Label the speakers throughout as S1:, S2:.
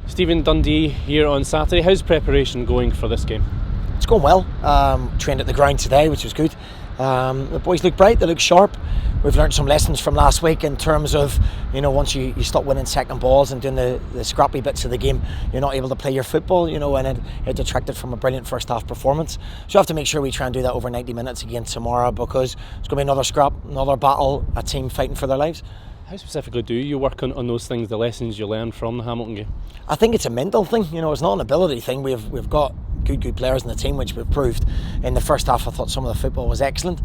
S1: Stephen, Dundee here on Saturday. How's preparation going for this game?
S2: It's going well. Trained at the ground today, which was good. The boys look bright, they look sharp. We've learned some lessons from last week in terms of, once you stop winning second balls and doing the scrappy bits of the game, you're not able to play your football, and it detracted from a brilliant first half performance. So we have to make sure we try and do that over 90 minutes again tomorrow, because it's going to be another scrap, another battle, a team fighting for their lives.
S1: How specifically do you work on those things, the lessons you learned from the Hamilton game?
S2: I think it's a mental thing, it's not an ability thing. We've got good players in the team, which we've proved. In the first half I thought some of the football was excellent.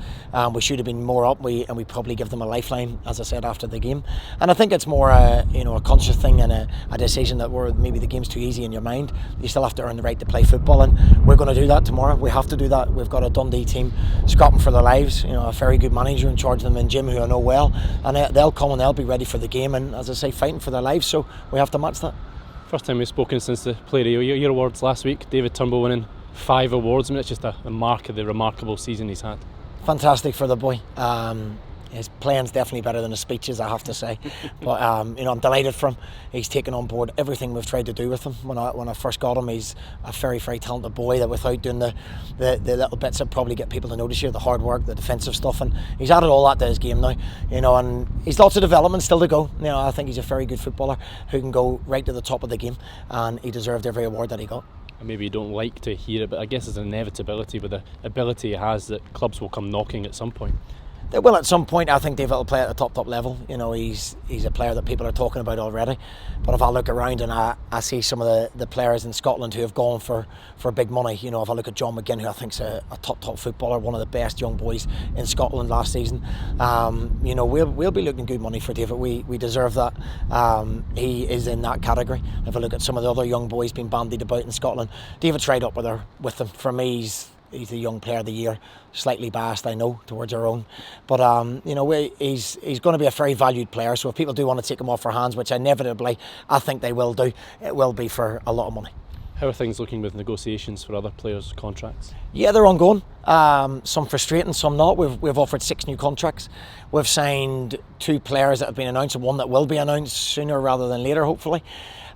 S2: We should have been more up, and we probably give them a lifeline, as I said, after the game. And I think it's more a conscious thing and a decision that maybe the game's too easy in your mind. You still have to earn the right to play football, and we're going to do that tomorrow. We have to do that. We've got a Dundee team scrapping for their lives, a very good manager in charge of them, and Jim, who I know well, and they'll come and they'll be ready for the game, and as I say, fighting for their lives, so we have to match that.
S1: First time we've spoken since the Player of the Year awards last week. David Turnbull winning 5 awards. I mean, it's just a mark of the remarkable season he's had.
S2: Fantastic for the boy. His playing's definitely better than his speeches, I have to say. But I'm delighted for him. He's taken on board everything we've tried to do with him. When I first got him, he's a very, very talented boy that, without doing the little bits that probably get people to notice you, the hard work, the defensive stuff, and he's added all that to his game now. And he's lots of development still to go. I think he's a very good footballer who can go right to the top of the game, and he deserved every award that he got.
S1: And maybe you don't like to hear it, but I guess it's an inevitability with the ability he has that clubs will come knocking at some point.
S2: They will at some point. I think David will play at the top level. He's a player that people are talking about already. But if I look around and I see some of the players in Scotland who have gone for big money, if I look at John McGinn, who I think's a top footballer, one of the best young boys in Scotland last season, we'll be looking good money for David. We deserve that. He is in that category. If I look at some of the other young boys being bandied about in Scotland, David's right up with them. For me, he's the Young Player of the Year, slightly biased, I know, towards our own. But, he's going to be a very valued player. So if people do want to take him off our hands, which inevitably I think they will do, it will be for a lot of money.
S1: How are things looking with negotiations for other players' contracts?
S2: Yeah, they're ongoing. Some frustrating, some not. We've offered 6 new contracts. We've signed 2 players that have been announced, and one that will be announced sooner rather than later, hopefully.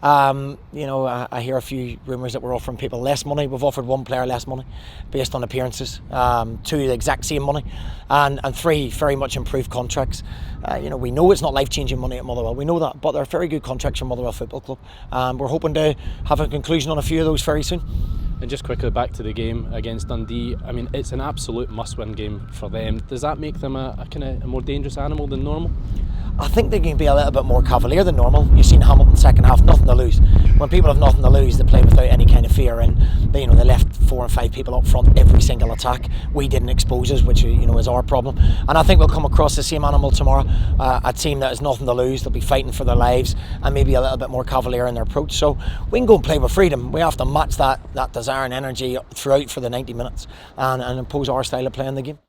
S2: I hear a few rumours that we're offering people less money. We've offered 1 player less money based on appearances, 2 the exact same money, and 3 very much improved contracts. We know it's not life-changing money at Motherwell, we know that, but they're very good contracts from Motherwell Football Club. We're hoping to have a conclusion on a few of those very soon.
S1: And just quickly back to the game against Dundee, I mean, it's an absolute must-win game for them. Does that make them a more dangerous animal than normal?
S2: I think they can be a little bit more cavalier than normal. You've seen Hamilton second half, nothing to lose. When people have nothing to lose, they play without any kind of fear, and they left 4 and 5 people up front every single attack. We didn't expose us, which is our problem. And I think we'll come across the same animal tomorrow, a team that has nothing to lose. They'll be fighting for their lives and maybe a little bit more cavalier in their approach. So we can go and play with freedom. We have to match that desire and energy throughout for the 90 minutes and impose our style of playing the game.